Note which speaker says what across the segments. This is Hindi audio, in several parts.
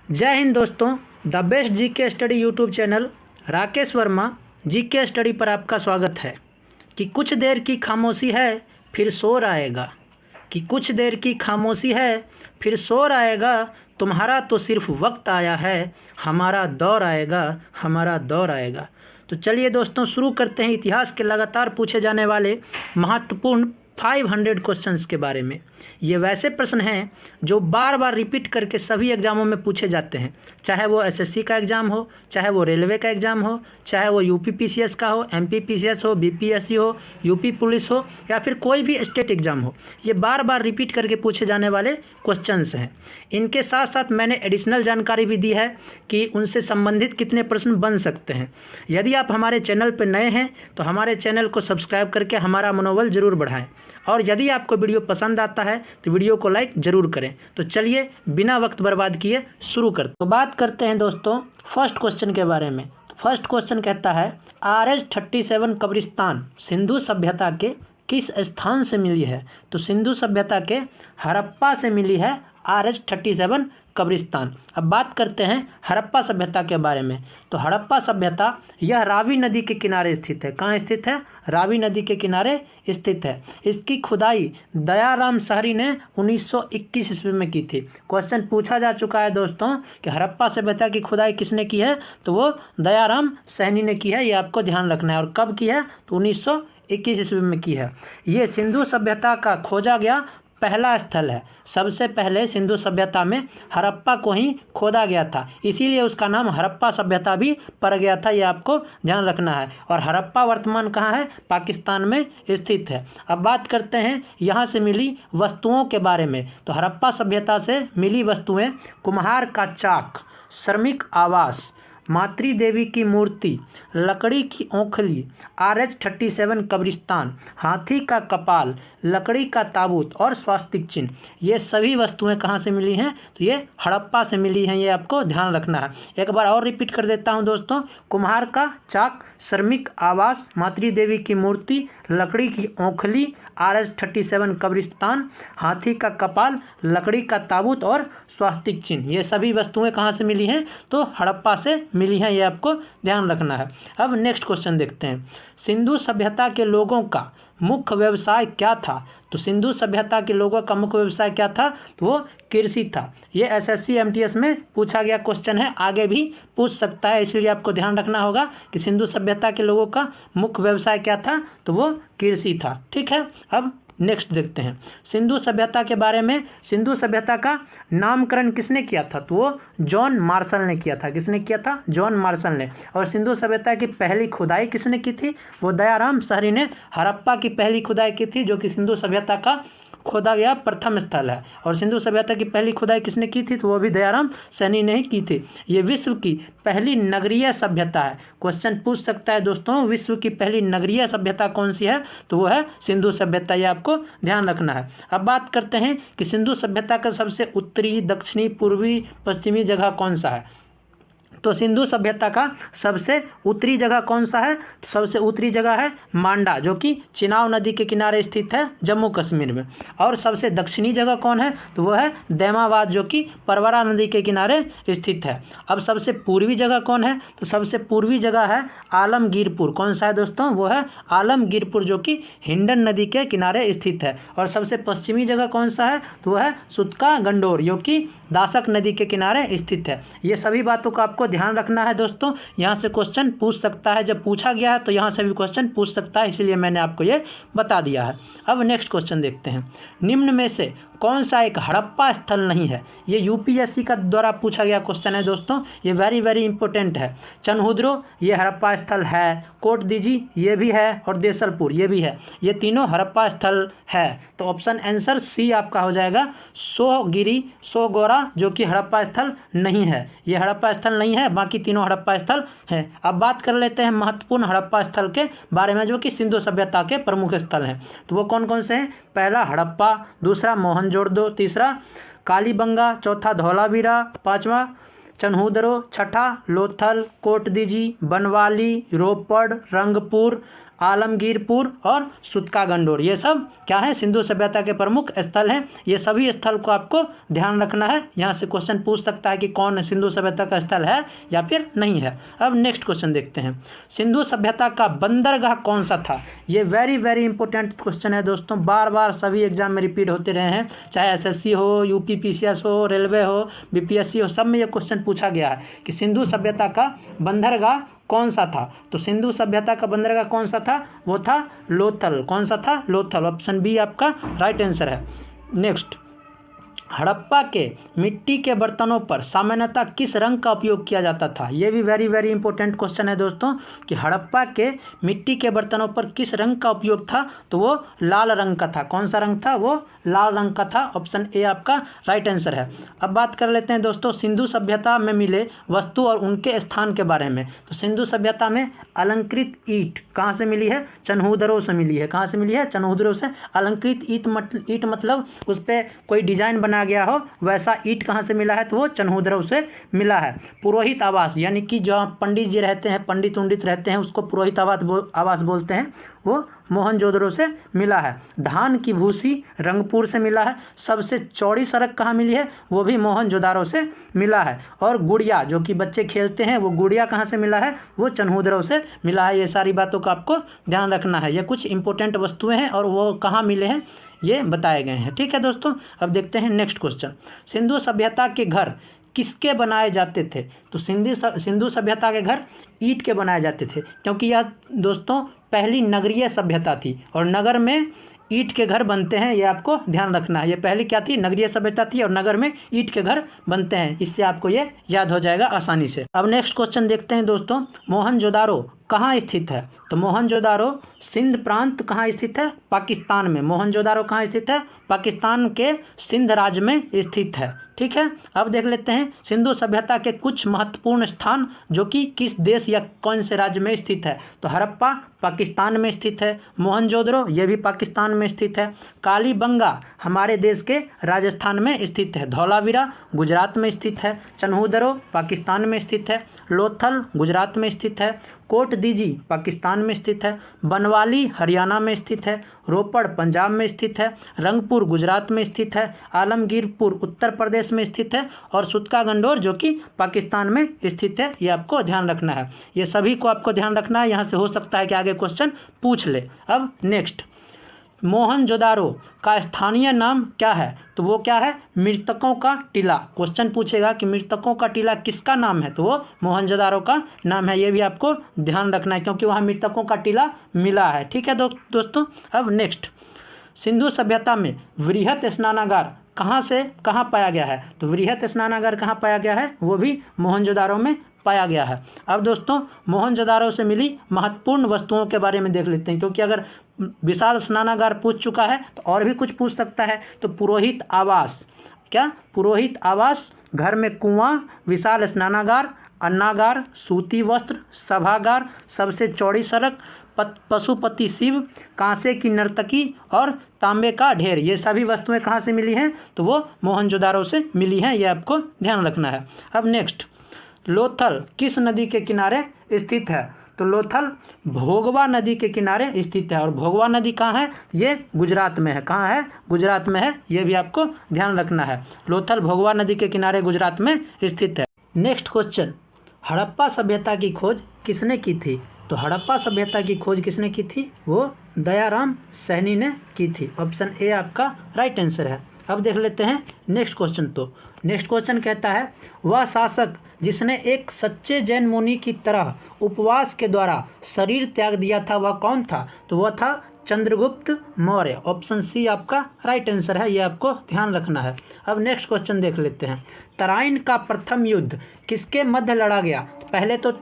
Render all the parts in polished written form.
Speaker 1: जय हिंद दोस्तों। The best GK study YouTube channel Rakesh Verma GK study पर आपका स्वागत है। कि कुछ देर की खामोशी है फिर शोर आएगा, कि कुछ देर की खामोशी है फिर शोर आएगा। तुम्हारा तो सिर्फ वक्त आया है, हमारा दौर आएगा, हमारा दौर आएगा। तो चलिए दोस्तों शुरू करते हैं इतिहास के लगातार पूछे जाने वाले महत्वपूर्ण 500 क्वेश्चंस के बारे में। ये वैसे प्रश्न हैं जो बार बार रिपीट करके सभी एग्ज़ामों में पूछे जाते हैं, चाहे वो एसएससी का एग्ज़ाम हो, चाहे वो रेलवे का एग्ज़ाम हो, चाहे वो यूपी पीसीएस का हो, एमपी पीसीएस हो, बीपीएससी हो, यूपी पुलिस हो, या फिर कोई भी स्टेट एग्ज़ाम हो। ये बार बार रिपीट करके पूछे जाने वाले क्वेश्चंस हैं। इनके साथ साथ मैंने एडिशनल जानकारी भी दी है कि उनसे संबंधित कितने प्रश्न बन सकते हैं। यदि आप हमारे चैनल पर नए हैं तो हमारे चैनल को सब्सक्राइब करके हमारा मनोबल ज़रूर बढ़ाएं, और यदि आपको वीडियो पसंद आता है तो वीडियो को लाइक ज़रूर करें। तो चलिए बिना वक्त बर्बाद किए शुरू करते हैं। तो बात करते हैं दोस्तों फर्स्ट क्वेश्चन के बारे में। तो फर्स्ट क्वेश्चन कहता है RH-37 कब्रिस्तान सिंधु सभ्यता के किस स्थान से मिली है? तो सिंधु सभ्यता के हड़प्पा से मिली है RH-37 कब्रिस्तान। अब बात करते हैं हड़प्पा सभ्यता के बारे में। तो हड़प्पा सभ्यता यह रावी नदी के किनारे स्थित है। कहाँ स्थित है? रावी नदी के किनारे स्थित है। इसकी खुदाई दयाराम सहरी ने 1921 ईस्वी में की थी। क्वेश्चन पूछा जा चुका है दोस्तों कि हड़प्पा सभ्यता की खुदाई किसने की है? तो वो दयाराम सहनी ने की है। ये आपको ध्यान रखना है। और कब की है? तो 1921 ईस्वी में की है। ये सिंधु सभ्यता का खोजा गया पहला स्थल है। सबसे पहले सिंधु सभ्यता में हड़प्पा को ही खोदा गया था, इसीलिए उसका नाम हड़प्पा सभ्यता भी पड़ गया था। ये आपको ध्यान रखना है। और हड़प्पा वर्तमान कहाँ है? पाकिस्तान में स्थित है। अब बात करते हैं यहाँ से मिली वस्तुओं के बारे में। तो हड़प्पा सभ्यता से मिली वस्तुएं कुम्हार का चाक, श्रमिक आवास, मातृ देवी की मूर्ति, लकड़ी की ओखली, RH-37 कब्रिस्तान, हाथी का कपाल, लकड़ी का ताबूत और स्वास्तिक चिन्ह, ये सभी वस्तुएं कहाँ से मिली हैं? तो ये हड़प्पा से मिली हैं। ये आपको ध्यान रखना है। एक बार और रिपीट कर देता हूं दोस्तों। कुम्हार का चाक, श्रमिक आवास, मातृ देवी की मूर्ति, लकड़ी की ओखली, RH-37 कब्रिस्तान, हाथी का कपाल, लकड़ी का ताबूत और स्वास्तिक चिन्ह, ये सभी वस्तुएं कहाँ से मिली हैं? तो हड़प्पा से मिली हैं। ये आपको ध्यान रखना है। अब नेक्स्ट क्वेश्चन देखते हैं। सिंधु सभ्यता के लोगों का मुख्य व्यवसाय क्या था? तो सिंधु सभ्यता के लोगों का मुख्य व्यवसाय क्या था? तो वो कृषि था। ये एसएससी एमटीएस में पूछा गया क्वेश्चन है, आगे भी पूछ सकता है, इसलिए आपको ध्यान रखना होगा कि सिंधु सभ्यता के लोगों का मुख्य व्यवसाय क्या था? तो वो कृषि था। ठीक है। अब नेक्स्ट देखते हैं सिंधु सभ्यता के बारे में। सिंधु सभ्यता का नामकरण किसने किया था? तो वो जॉन मार्शल ने किया था। किसने किया था? जॉन मार्शल ने। और सिंधु सभ्यता की पहली खुदाई किसने की थी? वो दयाराम सहरी ने हड़प्पा की पहली खुदाई की थी, जो कि सिंधु सभ्यता का खोदा गया प्रथम स्थल है। और सिंधु सभ्यता की पहली खुदाई किसने की थी? तो वो भी दयाराम सहनी ने ही की थी। ये विश्व की पहली नगरीय सभ्यता है। क्वेश्चन पूछ सकता है दोस्तों, विश्व की पहली नगरीय सभ्यता कौन सी है? तो वो है सिंधु सभ्यता। ये आपको ध्यान रखना है। अब बात करते हैं कि सिंधु सभ्यता का सबसे उत्तरी, दक्षिणी, पूर्वी, पश्चिमी जगह कौन सा है? तो सिंधु सभ्यता का सबसे उत्तरी जगह कौन सा है? तो सबसे उत्तरी जगह है मांडा, जो कि चिनाब नदी के किनारे स्थित है जम्मू कश्मीर में। और सबसे दक्षिणी जगह कौन है? तो वो है दैमाबाद, जो कि परवरा नदी के किनारे स्थित है। अब सबसे पूर्वी जगह कौन है? तो सबसे पूर्वी जगह है आलमगीरपुर। कौन सा है दोस्तों? वो है आलमगीरपुर, जो कि हिंडन नदी के किनारे स्थित है। और सबसे पश्चिमी जगह कौन सा है? तो वो है सुतका गंडोर, जो कि दासक नदी के किनारे स्थित है। ये सभी बातों का आपको ध्यान रखना है दोस्तों। यहाँ से क्वेश्चन पूछ सकता है, जब पूछा गया है तो यहाँ से भी क्वेश्चन पूछ सकता है, इसलिए मैंने आपको ये बता दिया है। अब नेक्स्ट क्वेश्चन देखते हैं। निम्न में से कौन सा एक हड़प्पा स्थल नहीं है? ये यूपीएससी का द्वारा पूछा गया क्वेश्चन है दोस्तों। ये वेरी वेरी इंपॉर्टेंट है। चनहुद्रो ये हड़प्पा स्थल है, कोट दीजी ये भी है, और देसलपुर ये भी है। ये तीनों हड़प्पा स्थल है। तो ऑप्शन आंसर सी आपका हो जाएगा। सोहगिरी, सोगोरा, जो कि हड़प्पा स्थल नहीं है। ये हड़प्पा स्थल नहीं है, बाकी तीनों हड़प्पा स्थल है। अब बात कर लेते हैं महत्वपूर्ण हड़प्पा स्थल के बारे में, जो कि सिंधु सभ्यता के प्रमुख स्थल हैं। तो वो कौन कौन से हैं? पहला हड़प्पा, दूसरा मोहनजोदड़ो, तीसरा कालीबंगा, चौथा धौलावीरा, पांचवा चनहुदरो, छठा लोथल, कोटदीजी, बनवाली, रोपड़, रंगपुर, आलमगीरपुर और सूतका गंडोर, ये सब क्या है, सिंधु सभ्यता के प्रमुख स्थल हैं। ये सभी स्थल को आपको ध्यान रखना है। यहाँ से क्वेश्चन पूछ सकता है कि कौन सिंधु सभ्यता का स्थल है या फिर नहीं है। अब नेक्स्ट क्वेश्चन देखते हैं, सिंधु सभ्यता का बंदरगाह कौन सा था। ये वेरी वेरी इंपॉर्टेंट क्वेश्चन है दोस्तों, बार बार सभी एग्जाम में रिपीट होते रहे हैं, चाहे एसएससी हो, यूपी पीसीएस हो, रेलवे हो, बीपीएससी हो, सब में ये क्वेश्चन पूछा गया है कि सिंधु सभ्यता का बंदरगाह कौन सा था। तो सिंधु सभ्यता का बंदरगाह कौन सा था, वो था लोथल। कौन सा था, लोथल। ऑप्शन बी आपका राइट आंसर है। नेक्स्ट, हड़प्पा के मिट्टी के बर्तनों पर सामान्यतः किस रंग का उपयोग किया जाता था। ये भी वेरी वेरी इंपॉर्टेंट क्वेश्चन है दोस्तों कि हड़प्पा के मिट्टी के बर्तनों पर किस रंग का उपयोग था, तो वो लाल रंग का था। कौन सा रंग था, वो लाल रंग का था। ऑप्शन ए आपका राइट आंसर है। अब बात कर लेते हैं दोस्तों सिंधु सभ्यता में मिले वस्तु और उनके स्थान के बारे में। तो सिंधु सभ्यता में अलंकृत ईंट कहाँ से मिली है, चनहूदरों से मिली है। कहाँ से मिली है, चनहूदरों से। अलंकृत ईंट मतलब उस पर कोई डिजाइन बना गया हो, वैसा ईंट कहाँ से मिला है, तो वो चनहूदरों से मिला है। पुरोहित आवास यानी कि जो पंडित जी रहते हैं, पंडित उंडित रहते हैं, उसको पुरोहित आवास बोलते हैं, वो मोहनजोदड़ो से मिला है। धान की भूसी रंगपुर से मिला है। सबसे चौड़ी सड़क कहाँ मिली है, वो भी मोहनजोदारो से मिला है। और गुड़िया जो कि बच्चे खेलते हैं, वो गुड़िया कहाँ से मिला है, वो चनहूदरों से मिला है। ये सारी बातों का आपको ध्यान रखना है। ये कुछ इंपॉर्टेंट वस्तुएं हैं और वो कहाँ मिले हैं ये बताए गए हैं। ठीक है दोस्तों, अब देखते हैं नेक्स्ट क्वेश्चन, सिंधु सभ्यता के घर किसके बनाए जाते थे। तो सिंधु सभ्यता के घर ईंट के बनाए जाते थे, क्योंकि यह दोस्तों पहली नगरीय सभ्यता थी और नगर में ईंट के घर बनते हैं, ये आपको ध्यान रखना है। ये पहली क्या थी, नगरीय सभ्यता थी और नगर में ईंट के घर बनते हैं। इससे आपको ये याद हो जाएगा आसानी से। अब नेक्स्ट क्वेश्चन देखते हैं दोस्तों, मोहनजोदारो कहाँ स्थित है। तो मोहनजोदारो सिंध प्रांत कहाँ स्थित है, पाकिस्तान में। मोहनजोदारो कहाँ स्थित है, पाकिस्तान के सिंध राज्य में स्थित है। ठीक है, अब देख लेते हैं सिंधु सभ्यता के कुछ महत्वपूर्ण स्थान जो कि किस देश या कौन से राज्य में स्थित है। तो हड़प्पा पाकिस्तान में स्थित है, मोहनजोदड़ो ये भी पाकिस्तान में स्थित है, कालीबंगा हमारे देश के राजस्थान में स्थित है, धौलावीरा गुजरात में स्थित है, चनहूदरो पाकिस्तान में स्थित है, लोथल गुजरात में स्थित है, कोट दीजी पाकिस्तान में स्थित है, बनवाली हरियाणा में स्थित है, रोपड़ पंजाब में स्थित है, रंगपुर गुजरात में स्थित है, आलमगीरपुर उत्तर प्रदेश में स्थित है और सूतका गंडोर जो कि पाकिस्तान में स्थित है। ये आपको ध्यान रखना है। ये सभी को आपको ध्यान रखना है, यहाँ से हो सकता है कि आगे क्वेश्चन पूछ ले। अब नेक्स्ट, मोहनजोदारो का स्थानीय नाम क्या है। तो वो क्या है, मृतकों का टीला। क्वेश्चन पूछेगा कि मृतकों का टीला किसका नाम है, तो वो मोहनजोदारो का नाम है। ये भी आपको ध्यान रखना है क्योंकि वहाँ मृतकों का टीला मिला है। ठीक है दोस्तों, अब नेक्स्ट, सिंधु सभ्यता में वृहत स्नानागार कहाँ से कहाँ पाया गया है। तो वृहत स्नानागार कहाँ पाया गया है, वो भी मोहनजोदारो में पाया गया है। अब दोस्तों मोहनजोदारो से मिली महत्वपूर्ण वस्तुओं के बारे में देख लेते हैं, क्योंकि अगर विशाल स्नानागार पूछ चुका है तो और भी कुछ पूछ सकता है। तो पुरोहित आवास, क्या पुरोहित आवास, घर में कुआं, विशाल स्नानागार, अन्नागार, सूती वस्त्र, सभागार, सबसे चौड़ी सड़क, पशुपति शिव, कांसे की नर्तकी और तांबे का ढेर, ये सभी वस्तुएं कहाँ से मिली हैं, तो वो मोहनजोदारो से मिली हैं। ये आपको ध्यान रखना है। अब नेक्स्ट, लोथल किस नदी के किनारे स्थित है। तो लोथल भोगवा नदी के किनारे स्थित है और भोगवा नदी कहाँ है, ये गुजरात में है। कहाँ है, गुजरात में है। ये भी आपको ध्यान रखना है। लोथल भोगवा नदी के किनारे गुजरात में स्थित है। नेक्स्ट क्वेश्चन, हड़प्पा सभ्यता की खोज किसने की थी। तो हड़प्पा सभ्यता की खोज किसने की थी, वो दयाराम सैनी ने की थी। ऑप्शन ए आपका राइट आंसर है। अब देख लेते हैं नेक्स्ट क्वेश्चन। तो नेक्स्ट क्वेश्चन कहता है, वह शासक जिसने एक सच्चे जैन मुनि की तरह उपवास के द्वारा शरीर त्याग दिया था, वह कौन था। तो वह था चंद्रगुप्त मौर्य। ऑप्शन सी आपका राइट आंसर है। ये आपको ध्यान रखना है। अब नेक्स्ट क्वेश्चन देख लेते हैं, तराइन का प्रथम युद्ध किसके मध्य लड़ा गया। पहले तो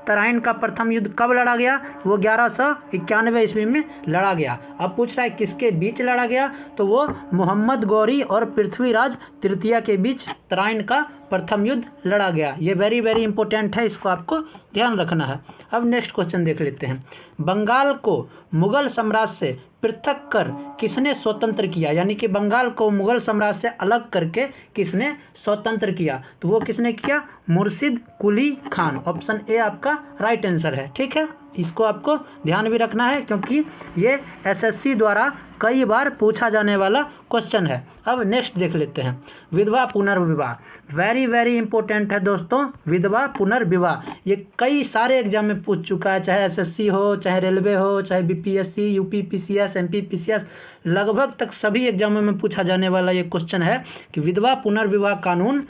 Speaker 1: तराइन का प्रथम युद्ध कब लड़ा गया, वो 1191 ईस्वी में लड़ा गया। अब पूछ रहा है किसके बीच लड़ा गया, तो वो मोहम्मद गौरी और पृथ्वीराज तृतीय के बीच तराइन का प्रथम युद्ध लड़ा गया। ये वेरी वेरी इंपॉर्टेंट है, इसको आपको ध्यान रखना है। अब नेक्स्ट क्वेश्चन देख लेते हैं, बंगाल को मुगल साम्राज्य से पृथक कर किसने स्वतंत्र किया, यानी कि बंगाल को मुगल साम्राज्य से अलग करके किसने स्वतंत्र किया, तो वो किसने किया, मुर्शिद कुली खान। ऑप्शन ए आपका राइट आंसर है। ठीक है, इसको आपको ध्यान भी रखना है क्योंकि ये एसएससी द्वारा कई बार पूछा जाने वाला क्वेश्चन है। अब नेक्स्ट देख लेते हैं, विधवा पुनर्विवाह। वेरी वेरी इंपॉर्टेंट है दोस्तों, विधवा पुनर्विवाह। ये कई सारे एग्जाम में पूछ चुका है, चाहे एसएससी हो, चाहे रेलवे हो, चाहे BPSC, UP PCS, MP PCS, लगभग तक सभी एग्जामों में पूछा जाने वाला ये क्वेश्चन है कि विधवा पुनर्विवाह कानून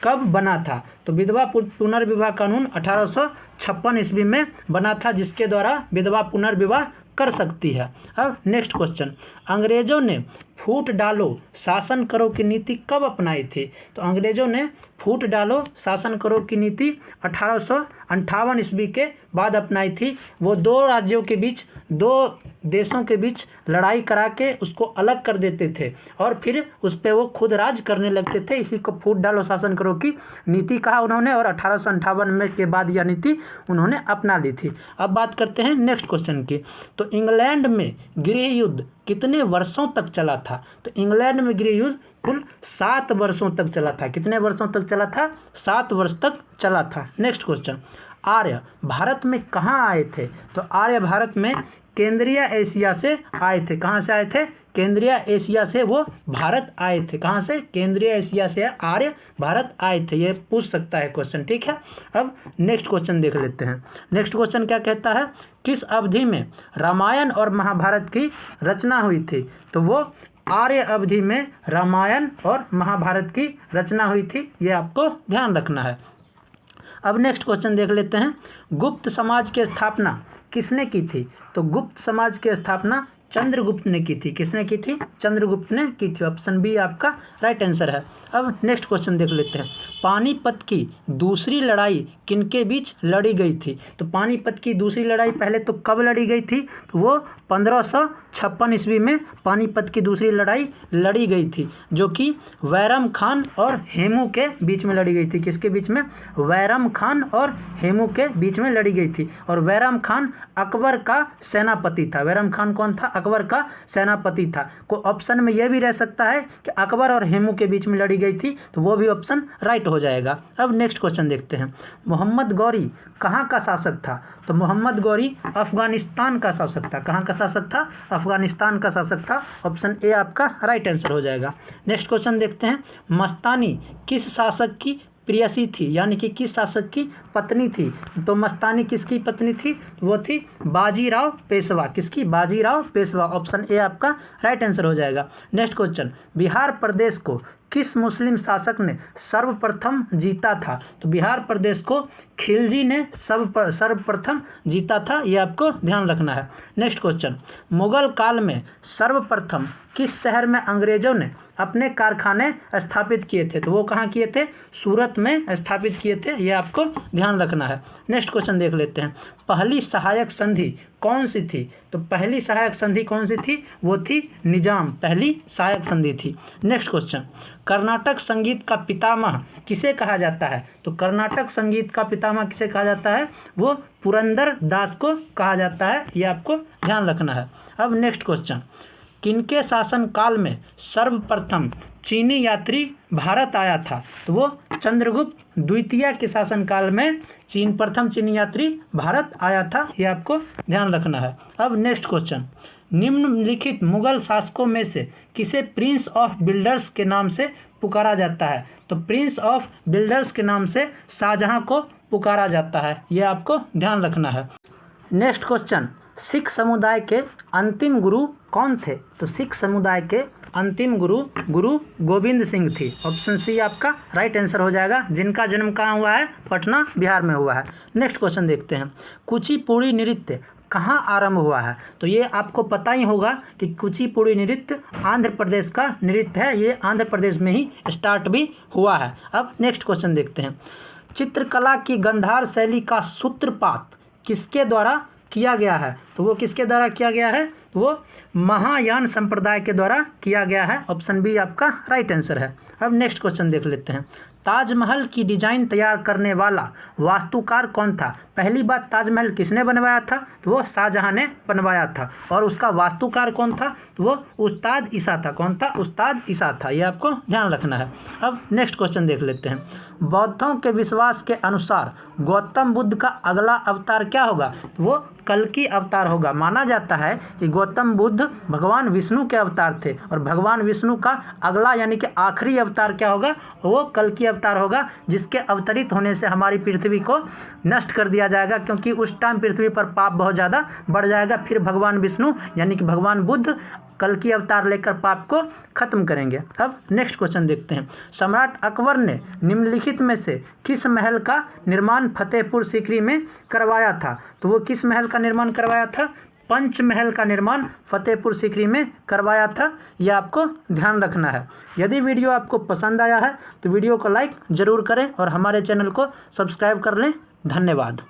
Speaker 1: कब बना था। तो विधवा पुनर्विवाह कानून 1856 ईस्वी में बना था, जिसके द्वारा विधवा पुनर्विवाह कर सकती है। अब नेक्स्ट क्वेश्चन, अंग्रेजों ने फूट डालो शासन करो की नीति कब अपनाई थी। तो अंग्रेजों ने फूट डालो शासन करो की नीति 1858 ईस्वी के बाद अपनाई थी। वो दो राज्यों के बीच, दो देशों के बीच लड़ाई करा के उसको अलग कर देते थे और फिर उस पर वो खुद राज करने लगते थे। इसी को फूट डालो शासन करो की नीति कहा उन्होंने, और 1858 में के बाद यह नीति उन्होंने अपना ली थी। अब बात करते हैं नेक्स्ट क्वेश्चन की। तो इंग्लैंड में गृह युद्ध कितने वर्षों तक चला था। तो इंग्लैंड में गृह युद्ध कुल 7 वर्षों तक चला था। कितने वर्षों तक चला था, 7 वर्ष तक चला था। नेक्स्ट क्वेश्चन, आर्य भारत में कहाँ आए थे। तो आर्य भारत में केंद्रीय एशिया से आए थे। कहाँ से आए थे, केंद्रीय एशिया से वो भारत आए थे। कहाँ से, केंद्रीय एशिया से आर्य भारत आए थे। ये पूछ सकता है क्वेश्चन। ठीक है, अब नेक्स्ट क्वेश्चन देख लेते हैं। नेक्स्ट क्वेश्चन क्या कहता है, किस अवधि में रामायण और महाभारत की रचना हुई थी। तो वो आर्य अवधि में रामायण और महाभारत की रचना हुई थी, ये आपको ध्यान रखना है। अब नेक्स्ट क्वेश्चन देख लेते हैं, गुप्त समाज की स्थापना किसने की थी। तो गुप्त समाज की स्थापना चंद्रगुप्त ने की थी। किसने की थी, चंद्रगुप्त ने की थी। ऑप्शन बी आपका राइट आंसर है। अब नेक्स्ट क्वेश्चन देख लेते हैं, पानीपत की दूसरी लड़ाई किनके बीच लड़ी गई थी। तो पानीपत की दूसरी लड़ाई पहले तो कब लड़ी गई थी, तो वो 1556 ईस्वी में पानीपत की दूसरी लड़ाई लड़ी गई थी, जो कि बैरम खान और हेमू के बीच में लड़ी गई थी। किसके बीच में, बैरम खान और हेमू के बीच में लड़ी गई थी। और बैरम खान अकबर का सेनापति था। बैरम खान कौन था, अकबर का सेनापति था। को ऑप्शन में यह भी रह सकता है कि अकबर और हेमू के बीच में लड़ी गई थी, तो वो भी ऑप्शन राइट हो जाएगा। अब नेक्स्ट क्वेश्चन देखते हैं, मोहम्मद गौरी कहाँ का शासक था। तो मोहम्मद गौरी अफगानिस्तान का शासक था। कहाँ का शासक था, अफगानिस्तान का शासक था। ऑप्शन ए आपका राइट आंसर हो जाएगा। नेक्स्ट क्वेश्चन देखते हैं, मस्तानी किस शासक की प्रेयसी थी, यानी कि किस शासक की पत्नी थी। तो मस्तानी किसकी पत्नी थी, वो थी बाजीराव पेशवा। किसकी, बाजीराव पेशवा। ऑप्शन ए आपका राइट आंसर हो जाएगा। नेक्स्ट क्वेश्चन, बिहार प्रदेश को किस मुस्लिम शासक ने सर्वप्रथम जीता था। तो बिहार प्रदेश को खिलजी ने सर्वप्रथम जीता था, ये आपको ध्यान रखना है। नेक्स्ट क्वेश्चन, मुगल काल में सर्वप्रथम किस शहर में अंग्रेजों ने अपने कारखाने स्थापित किए थे। तो वो कहाँ किए थे, सूरत में स्थापित किए थे, ये आपको ध्यान रखना है। नेक्स्ट क्वेश्चन देख लेते हैं, पहली सहायक संधि कौन सी थी। तो पहली सहायक संधि कौन सी थी, वो थी निजाम, पहली सहायक संधि थी। नेक्स्ट क्वेश्चन, कर्नाटक संगीत का पितामह किसे कहा जाता है। तो कर्नाटक संगीत का पितामह किसे कहा जाता है, वो पुरंदर दास को कहा जाता है, ये आपको ध्यान रखना है। अब नेक्स्ट क्वेश्चन, किनके शासन काल में सर्वप्रथम चीनी यात्री भारत आया था। तो वो चंद्रगुप्त द्वितीय के शासन काल में प्रथम चीनी यात्री भारत आया था, ये आपको ध्यान रखना है। अब नेक्स्ट क्वेश्चन, निम्नलिखित मुगल शासकों में से किसे प्रिंस ऑफ बिल्डर्स के नाम से पुकारा जाता है। तो प्रिंस ऑफ बिल्डर्स के नाम से शाहजहां को पुकारा जाता है, ये आपको ध्यान रखना है। नेक्स्ट क्वेश्चन, सिख समुदाय के अंतिम गुरु कौन थे। तो सिख समुदाय के अंतिम गुरु गुरु गोविंद सिंह थी। ऑप्शन सी आपका राइट आंसर हो जाएगा, जिनका जन्म कहाँ हुआ है, पटना बिहार में हुआ है। नेक्स्ट क्वेश्चन देखते हैं, कुचिपुड़ी नृत्य कहाँ आरंभ हुआ है। तो ये आपको पता ही होगा कि कुचिपुड़ी नृत्य आंध्र प्रदेश का नृत्य है, ये आंध्र प्रदेश में ही स्टार्ट भी हुआ है। अब नेक्स्ट क्वेश्चन देखते हैं, चित्रकला की गंधार शैली का सूत्रपात किसके द्वारा किया गया है। तो वो किसके द्वारा किया गया है, वो महायान संप्रदाय के द्वारा किया गया है। ऑप्शन बी आपका राइट आंसर है। अब नेक्स्ट क्वेश्चन देख लेते हैं, ताजमहल की डिजाइन तैयार करने वाला वास्तुकार कौन था? पहली बात, ताजमहल किसने बनवाया था? तो वो शाहजहां ने बनवाया था। और उसका वास्तुकार कौन था? तो वो उस्ताद ईसा था। कौन था? उस्ताद ईसा था। ये आपको ध्यान रखना है। अब नेक्स्ट क्वेश्चन देख लेते हैं। बौद्धों के विश्वास के अनुसार गौतम बुद्ध का अगला अवतार क्या होगा? तो वो कल्कि अवतार होगा। माना जाता है कि गौतम बुद्ध भगवान विष्णु के अवतार थे और भगवान विष्णु का अगला यानी कि आखिरी अवतार क्या होगा? वो कल्कि अवतार होगा, जिसके अवतरित होने से हमारी पृथ्वी को नष्ट कर दिया जाएगा, क्योंकि उस टाइम पृथ्वी पर पाप बहुत ज़्यादा बढ़ जाएगा। फिर भगवान विष्णु यानी कि भगवान बुद्ध कल्कि अवतार लेकर पाप को खत्म करेंगे। अब नेक्स्ट क्वेश्चन देखते हैं। सम्राट अकबर ने निम्नलिखित में से किस महल का निर्माण फतेहपुर सीकरी में करवाया था? तो वो किस महल का निर्माण करवाया था? पंचमहल का निर्माण फतेहपुर सीकरी में करवाया था। यह आपको ध्यान रखना है। यदि वीडियो आपको पसंद आया है तो वीडियो को लाइक ज़रूर करें और हमारे चैनल को सब्सक्राइब कर लें। धन्यवाद।